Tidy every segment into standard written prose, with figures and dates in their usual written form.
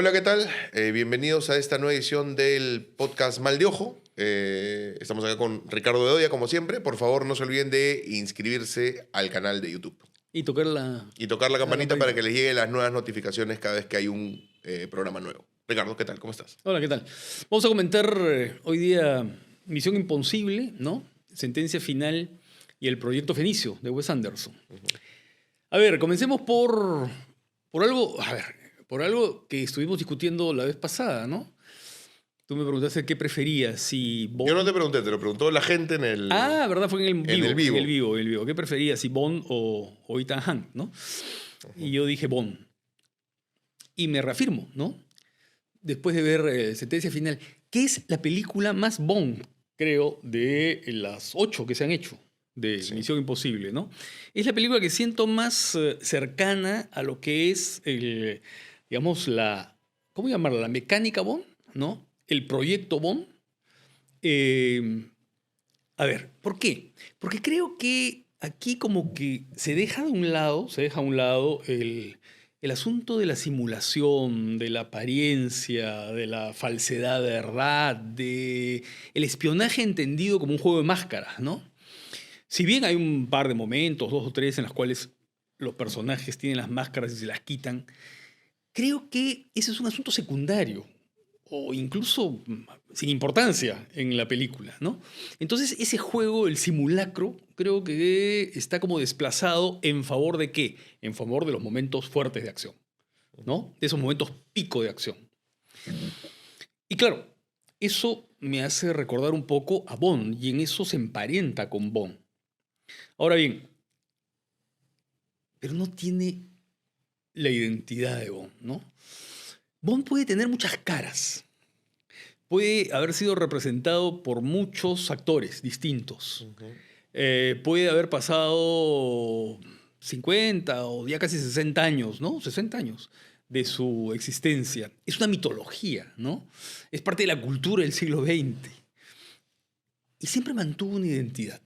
Hola, ¿qué tal? Bienvenidos a esta nueva edición del podcast Mal de Ojo. Estamos acá con Ricardo Bedoya, como siempre. Por favor, no se olviden de inscribirse al canal de YouTube Y tocar la, y tocar la la campanita para que campanita. les lleguen las nuevas notificaciones cada vez que hay un programa nuevo. Ricardo, ¿qué tal? ¿Cómo estás? Hola, ¿qué tal? Vamos a comentar hoy día Misión Imposible, ¿no? Sentencia Final y el Proyecto Fenicio de Wes Anderson. A ver, comencemos por algo, por algo que estuvimos discutiendo la vez pasada, ¿no? Tú me preguntaste qué preferías, si Yo no Bond... te pregunté, te lo preguntó la gente en el, Ah, ¿verdad? Fue en en el vivo. el vivo. ¿Qué preferías, si Bond o Ethan Hunt, ¿no? Y yo dije Bond. Y me reafirmo, ¿no? Después de ver Sentencia Final, que es la película más Bond, creo, de las 8 que se han hecho de Sí. Misión Imposible, ¿no? Es la película que siento más cercana a lo que es, digamos, ¿cómo llamarla? La mecánica Bond, ¿no? El proyecto Bond. Eh, a ver, ¿por qué? Porque creo que aquí como que se deja a un lado el asunto de la simulación, de la apariencia, de la falsedad de verdad, de el espionaje entendido como un juego de máscaras, ¿no? Si bien hay un par de momentos, dos o tres, en los cuales los personajes tienen las máscaras y se las quitan, creo que ese es un asunto secundario o incluso sin importancia en la película, ¿no? Entonces ese juego, el simulacro, creo que está como desplazado en favor de ¿qué? En favor de los momentos fuertes de acción, ¿no? De esos momentos pico de acción. Y claro, eso me hace recordar un poco a Bond y en eso se emparenta con Bond. Ahora bien, pero no tiene la identidad de Bond, ¿no? Bond puede tener muchas caras, puede haber sido representado por muchos actores distintos. Puede haber pasado 50 o ya casi 60 años, ¿no? 60 años de su existencia. Es una mitología, ¿no? Es parte de la cultura del siglo XX. Y siempre mantuvo una identidad.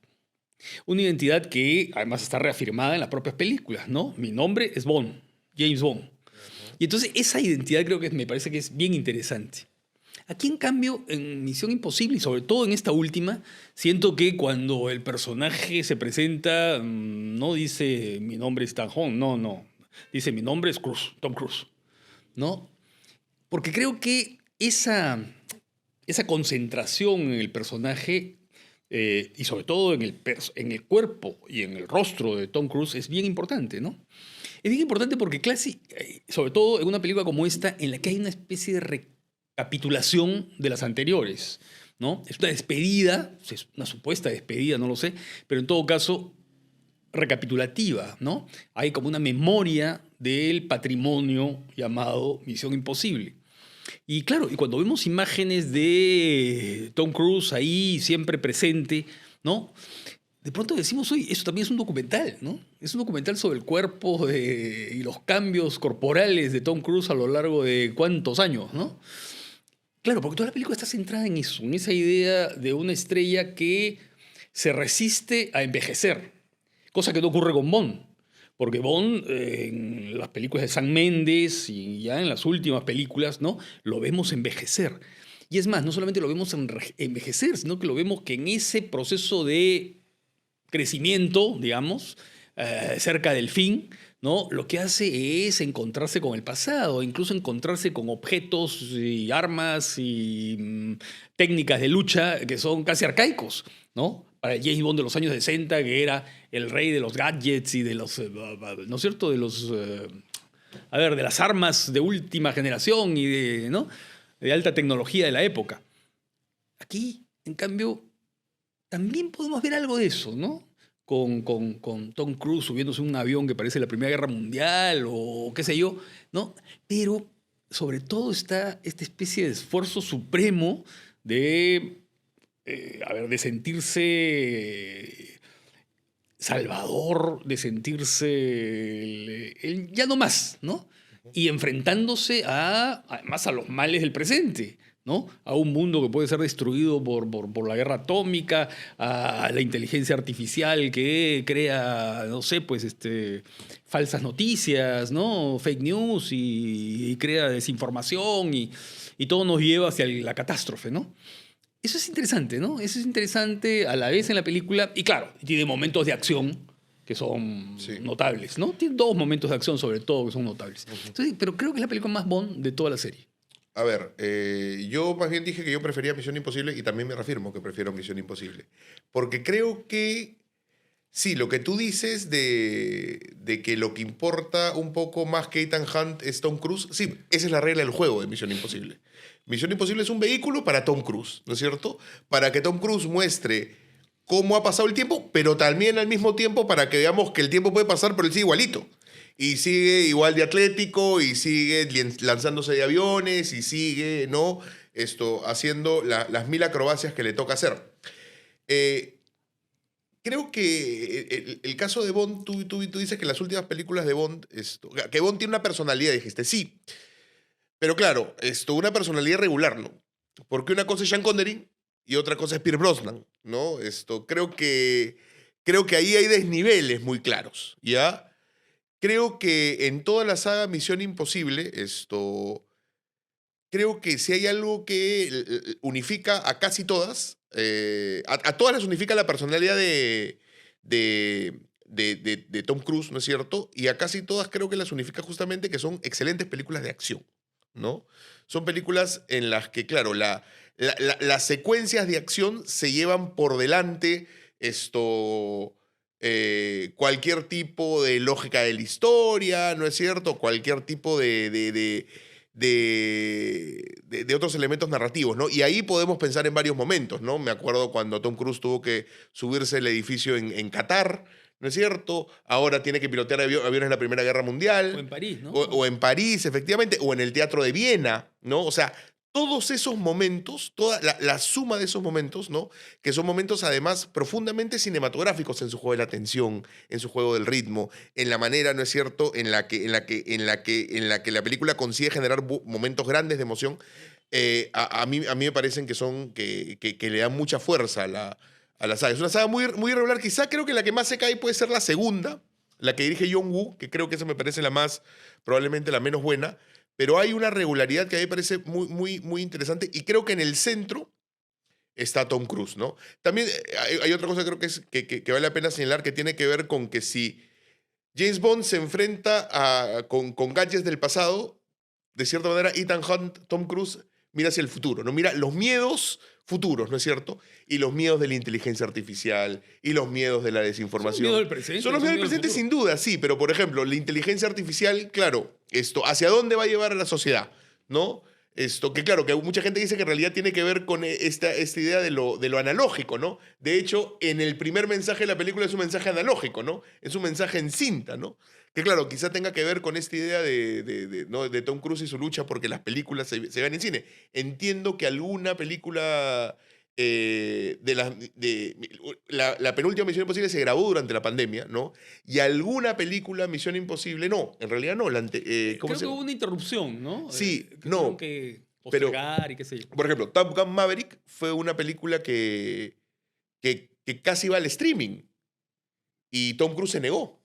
Una identidad que además está reafirmada en las propias películas, ¿no? Mi nombre es Bond, James Bond. Y entonces esa identidad creo que me parece que es bien interesante. Aquí, en cambio, en Misión Imposible, y sobre todo en esta última, siento que cuando el personaje se presenta, no dice mi nombre es Ethan Hunt, no. Dice mi nombre es Tom Cruise, ¿no? Porque creo que esa concentración en el personaje, y sobre todo en el cuerpo y en el rostro de Tom Cruise, es bien importante, ¿no? Es bien importante porque, sobre todo en una película como esta, en la que hay una especie de recapitulación de las anteriores, ¿no? Es una despedida, es una supuesta despedida, no lo sé, pero en todo caso recapitulativa, ¿no? Hay como una memoria del patrimonio llamado Misión Imposible. Y claro, y cuando vemos imágenes de Tom Cruise ahí siempre presente, ¿no? De pronto decimos, oye, eso también es un documental, ¿no? Es un documental sobre el cuerpo y los cambios corporales de Tom Cruise a lo largo de cuántos años, ¿no? Claro, porque toda la película está centrada en eso, en esa idea de una estrella que se resiste a envejecer, cosa que no ocurre con Bond. Porque Bond, en las películas de Sam Mendes y ya en las últimas películas, ¿no? Lo vemos envejecer. Y es más, no solamente lo vemos envejecer, sino que lo vemos que en ese proceso de crecimiento, digamos, cerca del fin, ¿no? Lo que hace es encontrarse con el pasado, incluso encontrarse con objetos y armas y técnicas de lucha que son casi arcaicos, ¿no? Para el James Bond de los años 60, que era el rey de los gadgets y de los, ¿no es cierto? De los, de las armas de última generación y ¿no? De alta tecnología de la época. Aquí, en cambio, también podemos ver algo de eso, ¿no? Con Tom Cruise subiéndose a un avión que parece la Primera Guerra Mundial o qué sé yo, ¿no? Pero sobre todo está esta especie de esfuerzo supremo de sentirse salvador, de sentirse ya no más, ¿no? Y enfrentándose además a los males del presente, ¿no? A un mundo que puede ser destruido por la guerra atómica, a la inteligencia artificial que crea, no sé, pues falsas noticias, ¿no? Fake news y crea desinformación y todo nos lleva hacia la catástrofe, ¿no? Eso es interesante, ¿no? Eso es interesante a la vez en la película. Y claro, tiene momentos de acción que son Sí. notables, ¿no? Tiene dos momentos de acción sobre todo que son notables. Entonces, pero creo que es la película más Bond de toda la serie. A ver, yo más bien dije que yo prefería Misión Imposible y también me reafirmo que prefiero Misión Imposible. Porque creo que, sí, lo que tú dices de que lo que importa un poco más que Ethan Hunt es Tom Cruise, sí, esa es la regla del juego de Misión Imposible. Misión Imposible es un vehículo para Tom Cruise, ¿no es cierto? Para que Tom Cruise muestre cómo ha pasado el tiempo, pero también al mismo tiempo para que veamos que el tiempo puede pasar, pero él sigue igualito. Y sigue igual de atlético, y sigue lanzándose de aviones, y sigue, ¿no? Haciendo las mil acrobacias que le toca hacer. Eh, Creo que el caso de Bond, tú dices que las últimas películas de Bond, que Bond tiene una personalidad, dijiste, sí. Pero claro, una personalidad regular, ¿no? Porque una cosa es Sean Connery y otra cosa es Pierce Brosnan, ¿no? Creo que ahí hay desniveles muy claros, ¿ya? Creo que en toda la saga Misión Imposible, creo que si hay algo que unifica a casi todas, a todas las unifica la personalidad de Tom Cruise, ¿no es cierto? Y a casi todas creo que las unifica justamente que son excelentes películas de acción, ¿no? Son películas en las que, claro, las secuencias de acción se llevan por delante cualquier tipo de lógica de la historia, ¿no es cierto? Cualquier tipo de otros elementos narrativos, ¿no? Y ahí podemos pensar en varios momentos, ¿no? Me acuerdo cuando Tom Cruise tuvo que subirse el edificio en Qatar, ¿no es cierto? Ahora tiene que pilotear aviones en la Primera Guerra Mundial. O en París, ¿no? O en París, efectivamente, o en el Teatro de Viena, ¿no? O sea, todos esos momentos, toda la suma de esos momentos, ¿no? Que son momentos además profundamente cinematográficos en su juego de la tensión, en su juego del ritmo, en la manera, ¿no es cierto?, en la que la película consigue generar momentos grandes de emoción, a mí me parecen que le dan mucha fuerza a la saga. Es una saga muy, muy irregular. Quizá creo que la que más se cae puede ser la segunda, la que dirige John Woo, que creo que esa me parece probablemente la menos buena, pero hay una regularidad que a mí me parece muy, muy, muy interesante y creo que en el centro está Tom Cruise, ¿no? También hay otra cosa que vale la pena señalar que tiene que ver con que si James Bond se enfrenta con gadgets del pasado, de cierta manera Ethan Hunt, Tom Cruise, mira hacia el futuro, ¿no? Mira los miedos futuros, ¿no es cierto? Y los miedos de la inteligencia artificial y los miedos de la desinformación. Son los miedos del presente. Son los miedos del presente sin duda, sí, pero por ejemplo, la inteligencia artificial, claro, ¿hacia dónde va a llevar a la sociedad? ¿No? Que claro, que mucha gente dice que en realidad tiene que ver con esta idea de lo analógico, ¿no? De hecho, en el primer mensaje de la película es un mensaje analógico, ¿no? Es un mensaje en cinta, ¿no? Que claro, quizá tenga que ver con esta idea ¿no? de Tom Cruise y su lucha porque las películas se ven en cine. Entiendo que alguna película la penúltima Misión Imposible se grabó durante la pandemia, ¿no? Y alguna película Misión Imposible, no, en realidad no. Creo que hubo una interrupción, ¿no? Sí, Que no, tuvieron que pero, postergar y qué sé yo. por ejemplo, Top Gun Maverick fue una película que casi iba al streaming y Tom Cruise se negó.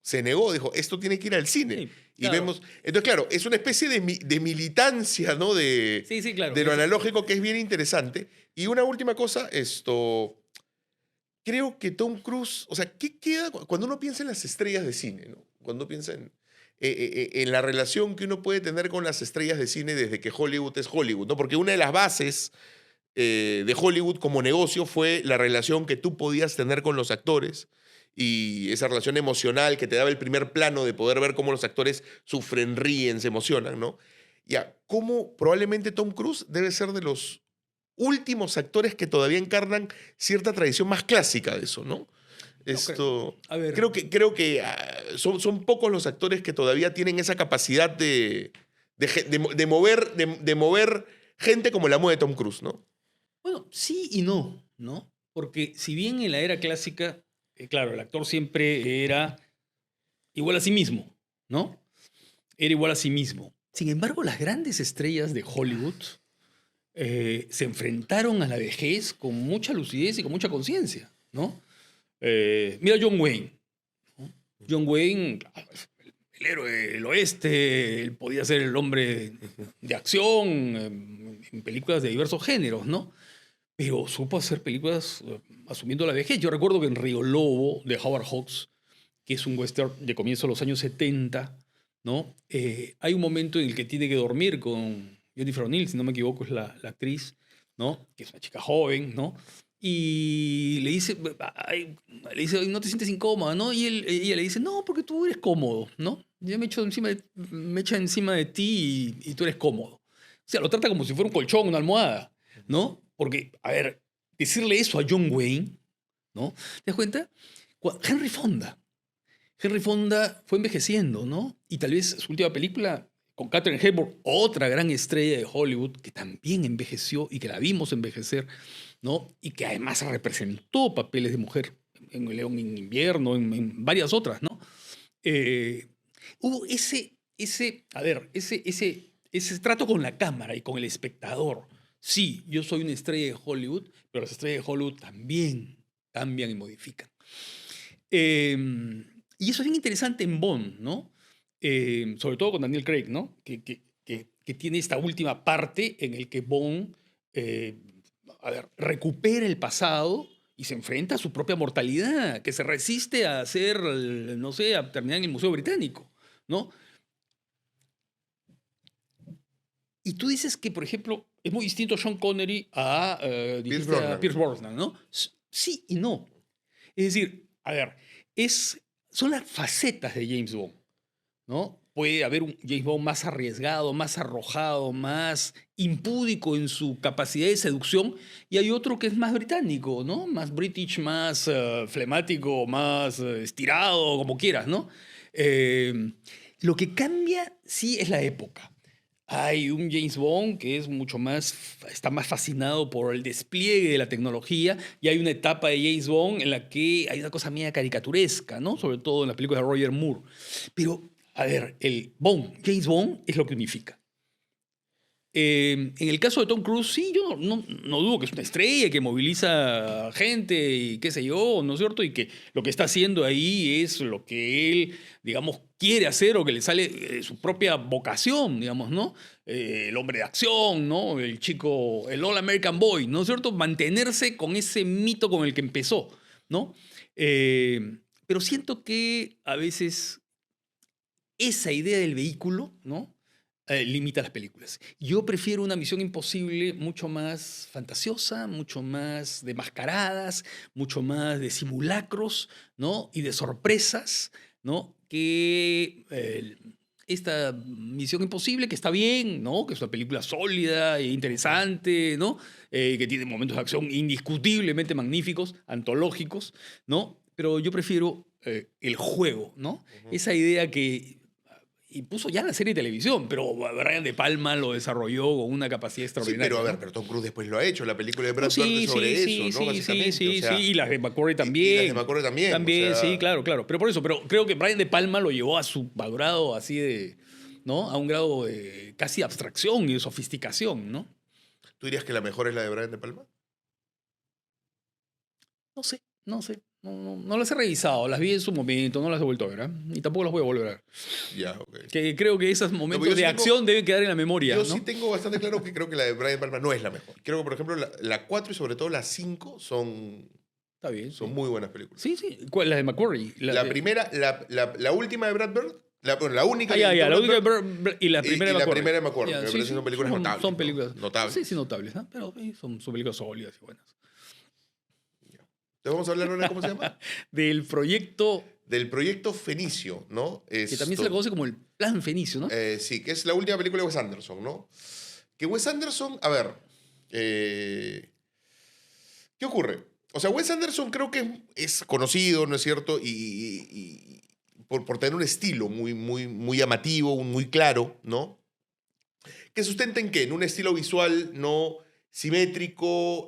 Se negó, dijo, esto tiene que ir al cine. Sí, Y claro. vemos, entonces claro, es una especie de militancia, ¿no? Sí, claro. De lo analógico que es bien interesante. Y una última cosa, creo que Tom Cruise, o sea, ¿qué queda cuando uno piensa en las estrellas de cine, ¿no? Cuando piensa en la relación que uno puede tener con las estrellas de cine desde que Hollywood es Hollywood, ¿no? Porque una de las bases de Hollywood como negocio fue la relación que tú podías tener con los actores y esa relación emocional que te daba el primer plano de poder ver cómo los actores sufren, ríen, se emocionan, ¿no? Ya, cómo probablemente Tom Cruise debe ser de los últimos actores que todavía encarnan cierta tradición más clásica de eso, ¿no? A ver. Creo que son pocos los actores que todavía tienen esa capacidad de mover gente como la mueve Tom Cruise, ¿no? Bueno, sí y no, ¿no? Porque si bien en la era clásica, claro, el actor siempre era igual a sí mismo, ¿no? Era igual a sí mismo. Sin embargo, las grandes estrellas de Hollywood se enfrentaron a la vejez con mucha lucidez y con mucha conciencia, ¿no? Mira John Wayne. ¿No? John Wayne, el héroe del oeste, él podía ser el hombre de acción en películas de diversos géneros, ¿no? Pero supo hacer películas asumiendo la vejez. Yo recuerdo que en Río Lobo, de Howard Hawks, que es un western de comienzo de los años 70, ¿no? Hay un momento en el que tiene que dormir con Jennifer O'Neill, si no me equivoco, es la actriz, ¿no? Que es una chica joven, ¿no? Y le dice, "Ay, no te sientes incómoda, ¿no?" Y ella le dice, no, porque tú eres cómodo, ¿no? Yo me echa encima de ti y tú eres cómodo. O sea, lo trata como si fuera un colchón, una almohada, ¿no? Porque, a ver, decirle eso a John Wayne, ¿no? ¿Te das cuenta? Henry Fonda. Henry Fonda fue envejeciendo, ¿no? Y tal vez su última película con Katharine Hepburn, otra gran estrella de Hollywood, que también envejeció y que la vimos envejecer, ¿no? Y que además representó papeles de mujer en El León en Invierno, en varias otras, ¿no? Eh, hubo ese trato con la cámara y con el espectador. Sí, yo soy una estrella de Hollywood, pero las estrellas de Hollywood también cambian y modifican. Y eso es bien interesante en Bond, ¿no? Sobre todo con Daniel Craig, ¿no? Que tiene esta última parte en el que Bond, eh, a ver, recupera el pasado y se enfrenta a su propia mortalidad, que se resiste a hacer, no sé, a terminar en el Museo Británico, ¿no? Y tú dices que, por ejemplo, es muy distinto Sean Connery a, Pierce dijiste a Brosnan. Pierce Brosnan, ¿no? Sí y no. Es decir, a ver, son las facetas de James Bond, ¿no? Puede haber un James Bond más arriesgado, más arrojado, más impúdico en su capacidad de seducción, y hay otro que es más británico, ¿no? Más british, más flemático, más estirado, como quieras, ¿no? Eh, lo que cambia, sí, es la época. Hay un James Bond que es mucho más, está más fascinado por el despliegue de la tecnología, y hay una etapa de James Bond en la que hay una cosa media caricaturesca, ¿no? Sobre todo en las películas de Roger Moore. Pero, a ver, James Bond es lo que unifica. En el caso de Tom Cruise, sí, yo no dudo que es una estrella que moviliza gente y qué sé yo, ¿no es cierto? Y que lo que está haciendo ahí es lo que él, digamos, quiere hacer o que le sale de su propia vocación, digamos, ¿no? El hombre de acción, ¿no? El chico, el All American Boy, ¿no es cierto? Mantenerse con ese mito con el que empezó, ¿no? Pero siento que a veces esa idea del vehículo, ¿no? Limita las películas. Yo prefiero una Misión Imposible mucho más fantasiosa, mucho más de mascaradas, mucho más de simulacros, ¿no? Y de sorpresas, ¿no? Que esta Misión Imposible, que está bien, ¿no? Que es una película sólida e interesante, ¿no? Que tiene momentos de acción indiscutiblemente magníficos, antológicos, ¿no? Pero yo prefiero el juego, ¿no? Ujú. Esa idea que y puso ya la serie de televisión, pero Brian De Palma lo desarrolló con una capacidad Sí, pero a extraordinaria, ver, ¿no? pero Tom Cruise después lo ha hecho. La película de No, Brad Bird es sí, sí, sobre eso, sí, ¿no? sí, sí, Básicamente. O sí, sí, sea, y las de McCory y las de también. McCoy también. O También, sí, sea, claro, claro. Pero por eso, pero creo que Brian De Palma lo llevó a su grado así de, ¿no? A un grado de casi abstracción y de sofisticación, ¿no? ¿tú dirías que la mejor es la de Brian De Palma? No sé, no sé. No las he revisado, las vi en su momento, no las he vuelto a ver, ¿eh? Y tampoco las voy a volver a ver. Ya, ok. Que creo que esos No, pues momentos de acción deben quedar en la memoria, yo sí ¿no? tengo bastante claro que creo que la de Brian De Palma no es la mejor. Creo que, por ejemplo, la 4 y sobre todo la 5 Está bien, son sí. muy buenas películas. Sí, sí. ¿Cuál? La de McQuarrie. La primera, la última de Brad Bird, bueno, la única Ah, que ya, dirigió ya. La Brad única Bird y la primera y de la McQuarrie. primera de McQuarrie, Ya, que me sí, parecen sí. son películas notables, Son ¿no? películas. Notables. Sí, sí, notables, ¿no? Pero sí, son películas sólidas y buenas. Ya. Te vamos a hablar ahora, ¿cómo se llama? Del proyecto Del proyecto Fenicio, ¿no? que también se le conoce como el Plan Fenicio, ¿no? Sí, que es la última película de Wes Anderson, ¿no? Que Wes Anderson, a ver, ¿qué ocurre? O sea, Wes Anderson creo que es conocido, ¿no es cierto? Y por tener un estilo muy llamativo, muy claro, ¿no? Que sustenta en qué? En un estilo visual no simétrico,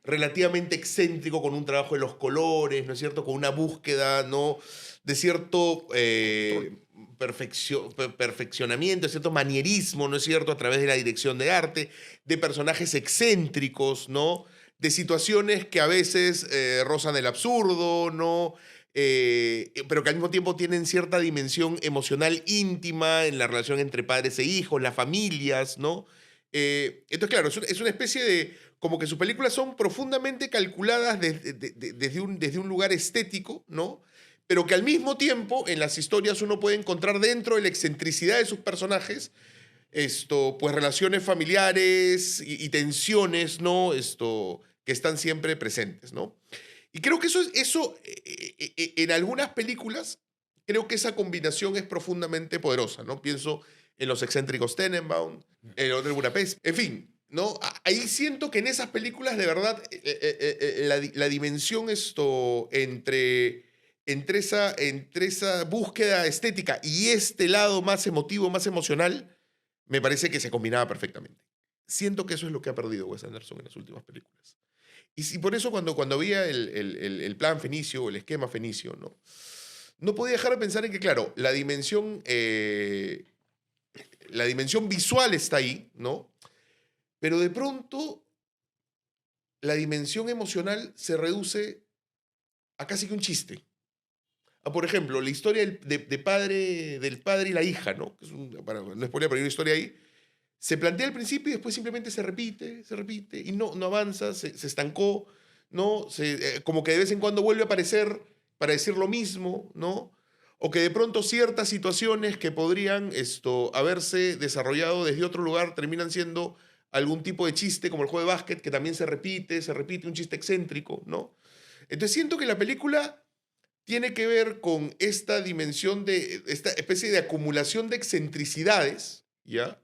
relativamente excéntrico, con un trabajo de los colores, ¿no es cierto? Con una búsqueda, ¿no? De cierto Control. perfeccionamiento, de cierto manierismo, ¿no es cierto?, a través de la dirección de arte, de personajes excéntricos, ¿no?, de situaciones que a veces rozan el absurdo, ¿no?, pero que al mismo tiempo tienen cierta dimensión emocional íntima en la relación entre padres e hijos, las familias, ¿no? Entonces, claro, es una especie de, como que sus películas son profundamente calculadas desde un lugar estético, ¿no? Pero que al mismo tiempo en las historias uno puede encontrar dentro de la excentricidad de sus personajes, pues relaciones familiares y tensiones, ¿no? Que están siempre presentes, ¿no? Y creo que en algunas películas, creo que esa combinación es profundamente poderosa, ¿no? Pienso en Los excéntricos Tenenbaum, en El Hotel Budapest, en fin, ¿no? Ahí siento que en esas películas, de verdad, la dimensión entre esa búsqueda estética y este lado más emotivo, más emocional, me parece que se combinaba perfectamente. Siento que eso es lo que ha perdido Wes Anderson en las últimas películas. Y por eso cuando veía el plan fenicio, el esquema fenicio, no podía dejar de pensar en que, claro, la dimensión visual está ahí, ¿no? Pero de pronto la dimensión emocional se reduce a casi que un chiste. Por ejemplo, la historia del padre y la hija, ¿no? Que no spoiler, pero hay una historia ahí. Se plantea al principio y después simplemente se repite y no avanza, se estancó, ¿no? Como que de vez en cuando vuelve a aparecer para decir lo mismo, ¿no? O que de pronto ciertas situaciones que podrían haberse desarrollado desde otro lugar terminan siendo algún tipo de chiste, como el juego de básquet, que también se repite, un chiste excéntrico, ¿no? Entonces siento que la película tiene que ver con esta dimensión esta especie de acumulación de excentricidades, ¿ya?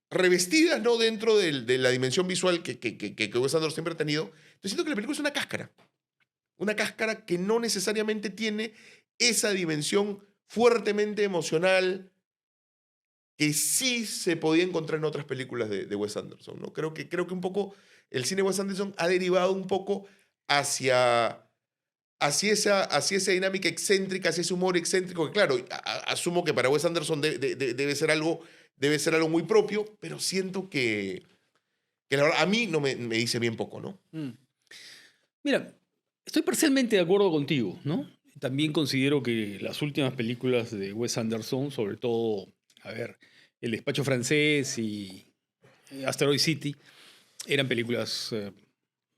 Revestidas, ¿no?, dentro de la dimensión visual que Wes Anderson siempre ha tenido. Entonces siento que la película es una cáscara que no necesariamente tiene esa dimensión fuertemente emocional que sí se podía encontrar en otras películas de Wes Anderson, ¿no? Creo que un poco el cine de Wes Anderson ha derivado un poco hacia esa dinámica excéntrica, hacia ese humor excéntrico, que claro, asumo que para Wes Anderson debe ser algo muy propio, pero siento que la verdad a mí no me dice bien poco, ¿no? Mm. Mira, estoy parcialmente de acuerdo contigo, ¿no? También considero que las últimas películas de Wes Anderson, sobre todo, a ver, El despacho francés y Asteroid City, eran películas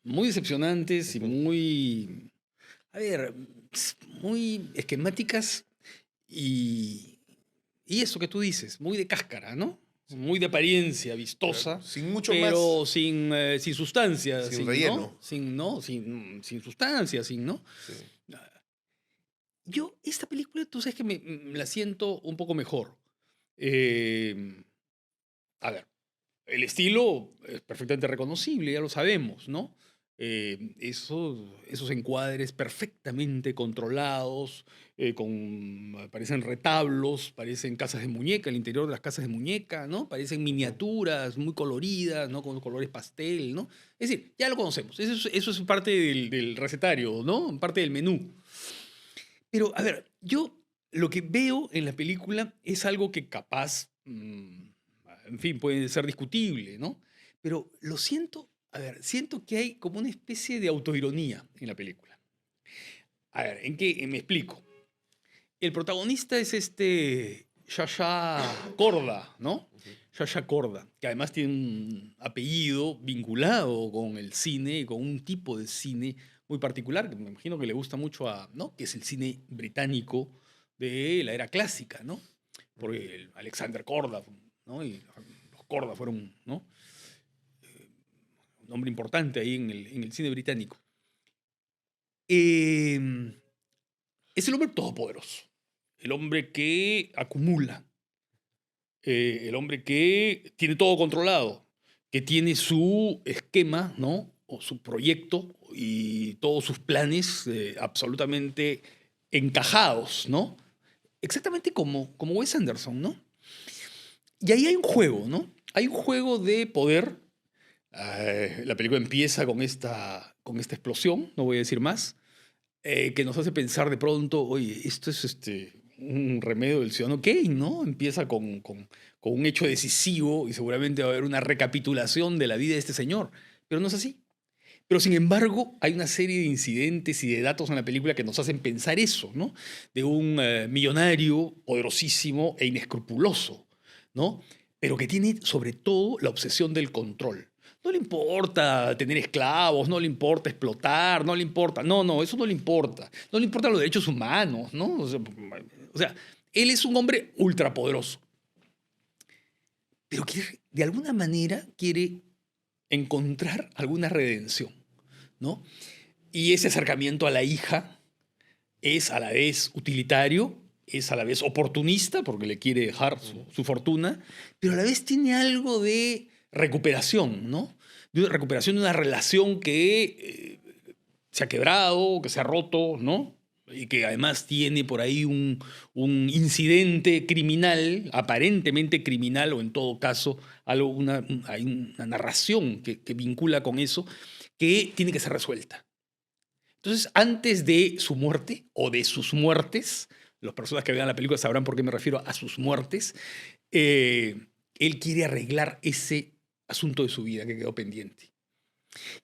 muy decepcionantes y muy, a ver, muy esquemáticas y, y eso que tú dices, muy de cáscara, ¿no? Muy de apariencia vistosa, Sin mucho más, pero sin sustancia, sin ¿no? relleno. Sin sustancia, ¿no? Sí. Yo, esta película, tú sabes que la siento un poco mejor. Eh, a ver, el estilo es perfectamente reconocible, ya lo sabemos, ¿no? Esos encuadres perfectamente controlados, parecen retablos, parecen casas de muñeca, el interior de las casas de muñeca, ¿no? Parecen miniaturas muy coloridas, ¿no? Con colores pastel, ¿no? Es decir, ya lo conocemos, eso es parte del recetario, ¿no? Parte del menú. Pero, a ver, yo lo que veo en la película es algo que capaz, en fin, puede ser discutible, ¿no? Pero lo siento, a ver, siento que hay como una especie de autoironía en la película. A ver, ¿en qué? Me explico. El protagonista es este Yaya Corda, ¿no? Yaya Corda, que además tiene un apellido vinculado con el cine, con un tipo de cine muy particular, que me imagino que le gusta mucho ¿no? Que es el cine británico de la era clásica, ¿no? Porque Alexander Korda, ¿no? Y los Korda fueron, ¿no? Un nombre importante ahí en el cine británico. Eh, es el hombre todopoderoso, el hombre que acumula, el hombre que tiene todo controlado, que tiene su esquema, ¿no? O su proyecto y todos sus planes absolutamente encajados, ¿no? Exactamente como Wes Anderson, ¿no? Y ahí hay un juego, ¿no? Hay un juego de poder. La película empieza con esta explosión, no voy a decir más. que nos hace pensar de pronto, oye, esto es un remedio del ciudadano Kane, ¿no? Empieza con un hecho decisivo y seguramente va a haber una recapitulación de la vida de este señor, pero no es así. Pero sin embargo, hay una serie de incidentes y de datos en la película que nos hacen pensar eso, ¿no? De un millonario poderosísimo e inescrupuloso, ¿no? Pero que tiene sobre todo la obsesión del control. No le importa tener esclavos, no le importa explotar, no le importa. No, no, eso no le importa. No le importan los derechos humanos, ¿no? O sea, él es un hombre ultrapoderoso. Pero de alguna manera quiere encontrar alguna redención, ¿no? Y ese acercamiento a la hija es a la vez utilitario, es a la vez oportunista, porque le quiere dejar su fortuna, pero a la vez tiene algo de recuperación, ¿no? De una recuperación de una relación que se ha quebrado, que se ha roto, ¿no? Y que además tiene por ahí un incidente criminal, aparentemente criminal, o en todo caso hay una narración que vincula con eso, que tiene que ser resuelta. Entonces, antes de su muerte o de sus muertes, las personas que vean la película sabrán por qué me refiero a sus muertes, él quiere arreglar ese asunto de su vida que quedó pendiente.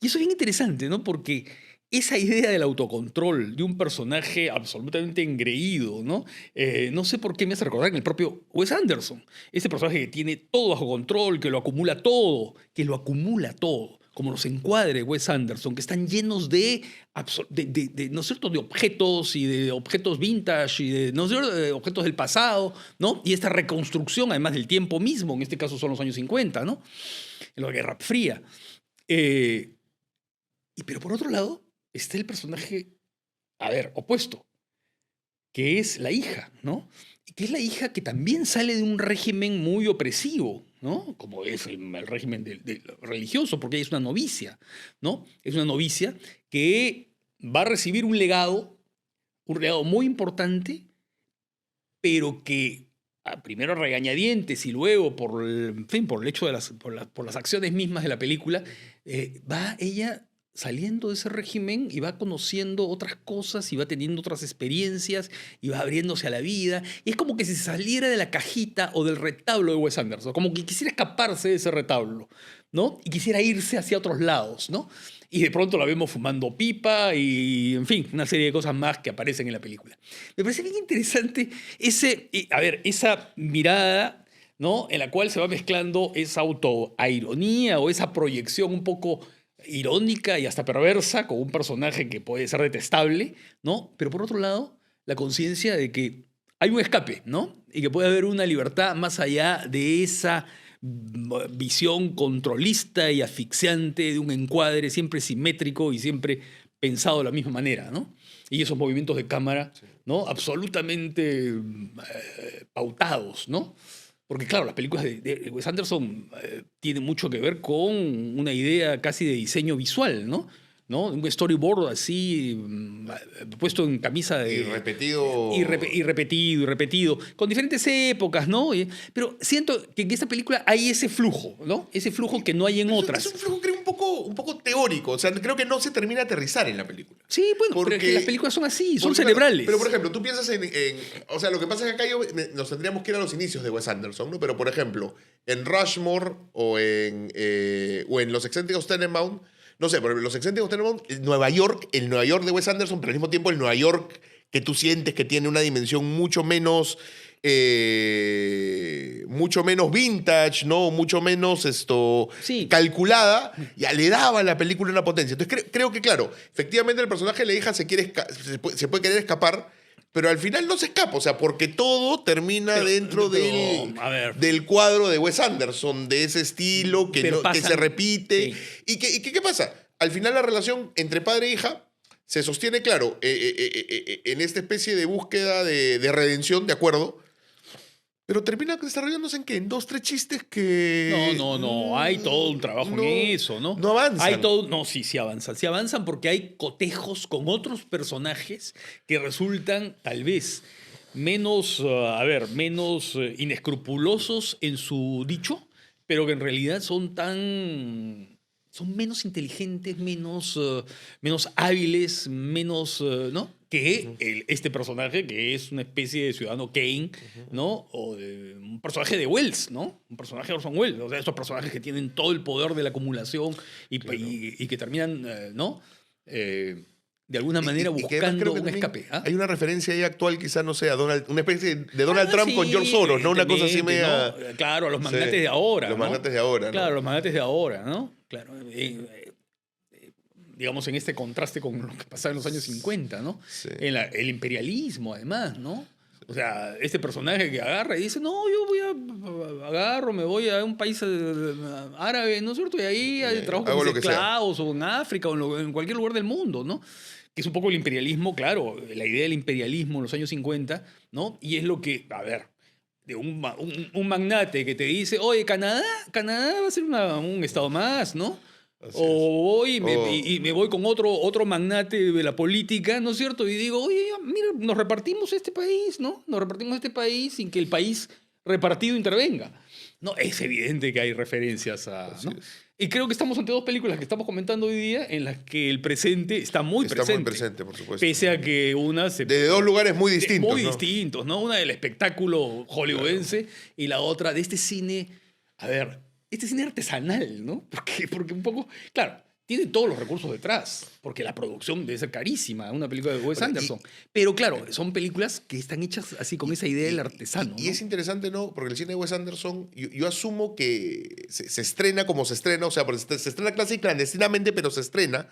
Y eso es bien interesante, ¿no? Porque esa idea del autocontrol de un personaje absolutamente engreído, ¿no? No sé por qué me hace recordar en el propio Wes Anderson. Ese personaje que tiene todo bajo control, que lo acumula todo, como los encuadres de Wes Anderson, que están llenos ¿no es cierto?, de objetos y de objetos vintage y ¿no es cierto?, de objetos del pasado, ¿no? Y esta reconstrucción, además del tiempo mismo, en este caso son los años 50, ¿no? En la Guerra Fría. Pero por otro lado, está el personaje, opuesto, que es la hija, ¿no? Que es la hija que también sale de un régimen muy opresivo, ¿no? Como es el régimen religioso, porque ella es una novicia, ¿no? Es una novicia que va a recibir un legado muy importante, pero que primero a regañadientes y luego por el hecho de por las acciones mismas de la película, va ella saliendo de ese régimen y va conociendo otras cosas y va teniendo otras experiencias y va abriéndose a la vida. Y es como que si saliera de la cajita o del retablo de Wes Anderson, como que quisiera escaparse de ese retablo, ¿no? Y quisiera irse hacia otros lados, ¿no? Y de pronto la vemos fumando pipa y, en fin, una serie de cosas más que aparecen en la película. Me parece bien interesante esa mirada, ¿no?, en la cual se va mezclando esa autoironía o esa proyección un poco irónica y hasta perversa con un personaje que puede ser detestable, ¿no? Pero por otro lado, la conciencia de que hay un escape, ¿no? Y que puede haber una libertad más allá de esa visión controlista y asfixiante de un encuadre siempre simétrico y siempre pensado de la misma manera, ¿no? Y esos movimientos de cámara, ¿no?, absolutamente pautados, ¿no? Porque claro, las películas de Wes Anderson tienen mucho que ver con una idea casi de diseño visual, ¿no? Un storyboard así, puesto en camisa de... Y repetido. Y repetido, con diferentes épocas, ¿no? Pero siento que en esta película hay ese flujo, ¿no? Ese flujo que no hay en otras. Es un flujo, creo, un poco teórico. O sea, creo que no se termina de aterrizar en la película. Sí, bueno, pero es que las películas son así, son cerebrales. Pero, por ejemplo, tú piensas o sea, lo que pasa es que acá nos tendríamos que ir a los inicios de Wes Anderson, ¿no? Pero, por ejemplo, en Rushmore o en Los Excéntricos Tenenbaum, no sé, pero Los Excéntricos Tenenbaum, el Nueva York de Wes Anderson, pero al mismo tiempo el Nueva York que tú sientes que tiene una dimensión mucho menos vintage, ¿no? Mucho menos Sí. calculada, ya le daba a la película una potencia. Entonces creo que, claro, efectivamente el personaje de la hija se puede querer escapar, pero al final no se escapa, o sea, porque todo termina dentro del cuadro de Wes Anderson, de ese estilo que se repite. Sí. ¿Y qué pasa? Al final la relación entre padre e hija se sostiene, claro, en esta especie de búsqueda de redención, ¿de acuerdo? Pero termina desarrollándose en ¿qué? En 2, 3 chistes que... No. Hay todo un trabajo en eso, ¿no? No avanzan. Sí avanzan. Sí avanzan porque hay cotejos con otros personajes que resultan tal vez menos inescrupulosos en su dicho, pero que en realidad son tan son menos inteligentes, menos hábiles, menos, ¿no? Que este personaje que es una especie de ciudadano Kane, ¿no? O de un personaje de Wells, ¿no? Un personaje de Orson Welles. O sea, esos personajes que tienen todo el poder de la acumulación Claro. y que terminan, ¿no? De alguna manera Y que además buscando creo que un también escape. ¿Ah? hay una referencia ahí actual, quizá, no sé, a Donald, una especie de Donald Trump con Sí, George Soros, ¿no? Una cosa así evidentemente, media... ¿no? Claro, a los Sí, magnates de ahora. los ¿no? magnates de ahora, ¿no? Claro, los magnates de ahora, ¿no? Claro. Digamos, en este contraste con lo que pasaba en los años 50, ¿no? Sí. El imperialismo, además, ¿no? O sea, este personaje que agarra y dice, no, yo agarro, me voy a un país árabe, ¿no es cierto? Y ahí trabajo con Hago mis lo que sea. esclavos, o en África, o en cualquier lugar del mundo, ¿no? Que es un poco el imperialismo, claro, la idea del imperialismo en los años 50, ¿no? Y es lo que, a ver, de un magnate que te dice, oye, Canadá va a ser un estado más, ¿no? Así es. O voy O- y me voy con otro magnate de la política, ¿no es cierto? Y digo, oye, mira, nos repartimos este país, ¿no? Nos repartimos este país sin que el país repartido intervenga. No, es evidente que hay referencias a... Así ¿no? es. Y creo que estamos ante dos películas que estamos comentando hoy día en las que el presente está muy Está presente. muy presente, por supuesto. Pese a que una se... De dos lugares muy distintos, Muy ¿no? distintos, ¿no? Una del espectáculo hollywoodense y la otra de este cine, a ver, este cine artesanal, ¿no? Porque un poco, claro, tiene todos los recursos detrás, porque la producción debe ser carísima, una película de Wes Bueno, Anderson. Pero claro, son películas que están hechas así con esa idea del artesano. Y ¿no? es interesante, ¿no? Porque el cine de Wes Anderson, yo asumo que se estrena como se estrena, o sea, porque se estrena casi clandestinamente, pero se estrena,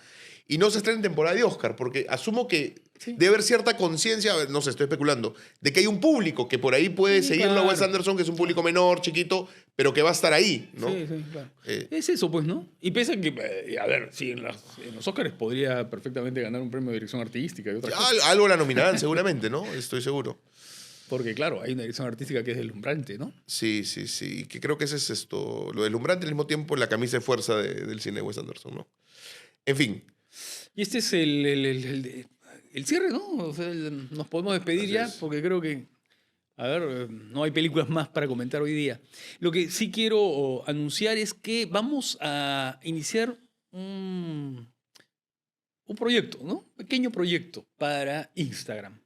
y no se estrena en temporada de Oscar, porque asumo que Sí. debe haber cierta conciencia, a ver, no sé, estoy especulando, de que hay un público que por ahí puede Sí, seguirlo a Wes claro. Anderson, que es un público menor, chiquito, pero que va a estar ahí, ¿no? Sí, sí, claro. Eh, Es eso, pues, ¿no? Y pese a que, a ver, sí, en los Oscars podría perfectamente ganar un premio de dirección artística y otras cosas. Algo la nominarán seguramente, ¿no? Estoy seguro. Porque, claro, hay una dirección artística que es deslumbrante, ¿no? Sí, sí, sí. Que creo que ese es esto, lo deslumbrante al mismo tiempo la camisa de fuerza del cine de Wes Anderson, ¿no? En fin. Y este es el cierre, ¿no? O sea, nos podemos despedir Así ya, es. porque creo que, a ver, no hay películas más para comentar hoy día. Lo que sí quiero anunciar es que vamos a iniciar un proyecto, ¿no? Un pequeño proyecto para Instagram.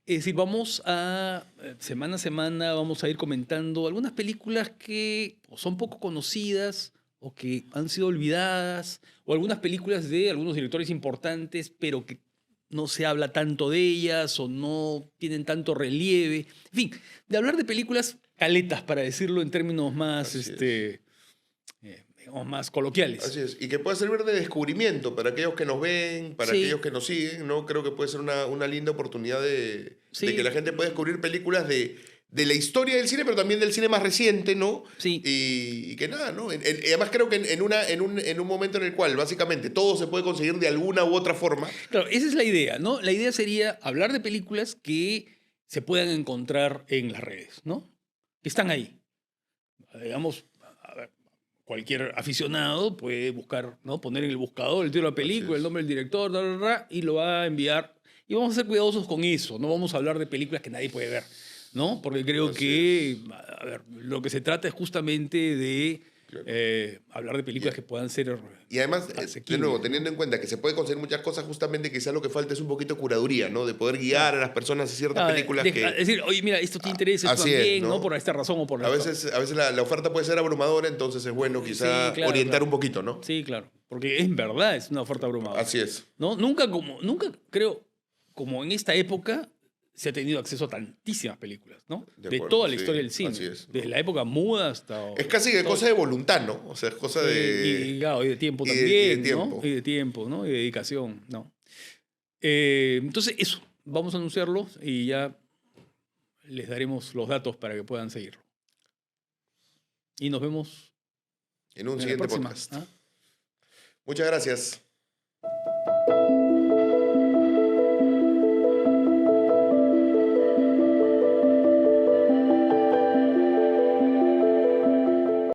Es decir, vamos a, semana a semana, vamos a ir comentando algunas películas que o son poco conocidas o que han sido olvidadas, o algunas películas de algunos directores importantes, pero que no se habla tanto de ellas o no tienen tanto relieve. En fin, de hablar de películas caletas, para decirlo en términos más, Así es. digamos, más coloquiales. Así es. Y que pueda servir de descubrimiento para aquellos que nos ven, para Sí. aquellos que nos siguen, ¿no? Creo que puede ser una linda oportunidad de Sí. que la gente pueda descubrir películas de la historia del cine, pero también del cine más reciente, ¿no? Sí. Y que nada, ¿no? Y además creo que en un momento en el cual básicamente todo se puede conseguir de alguna u otra forma. Claro, esa es la idea, ¿no? La idea sería hablar de películas que se puedan encontrar en las redes, ¿no? Que están ahí. Digamos, a ver, cualquier aficionado puede buscar, ¿no? Poner en el buscador el título de la película, es. el nombre del director, y lo va a enviar. Y vamos a ser cuidadosos con eso, no vamos a hablar de películas que nadie puede ver, ¿no? Porque creo Así que, a ver, lo que se trata es justamente de Claro. hablar de películas que puedan ser... Y además, de asequibles, nuevo, ¿no? teniendo en cuenta que se puede conseguir muchas cosas, justamente quizás lo que falta es un poquito de curaduría, ¿no? De poder guiar a las personas a ciertas películas Es que... decir, oye, mira, esto te interesa, esto Así es, también, ¿no? ¿no? Por esta razón o por la A otra. veces la oferta puede ser abrumadora, entonces es bueno quizá Sí, claro, orientar claro. un poquito, ¿no? Sí, claro. Porque en verdad es una oferta abrumadora. Así es. ¿No? Nunca creo, como en esta época, se ha tenido acceso a tantísimas películas, ¿no? De De acuerdo, toda la sí, historia del cine. así es, ¿no? Desde la época muda hasta... Es casi que todo. cosa de voluntad, ¿no? O sea, es cosa de... Y, claro, y de tiempo y de- también, y de tiempo. ¿no? Y de tiempo, ¿no? Y de dedicación, ¿no? Entonces, eso. Vamos a anunciarlo y ya les daremos los datos para que puedan seguirlo. Y nos vemos En un en la siguiente próxima. podcast. ¿Ah? Muchas gracias.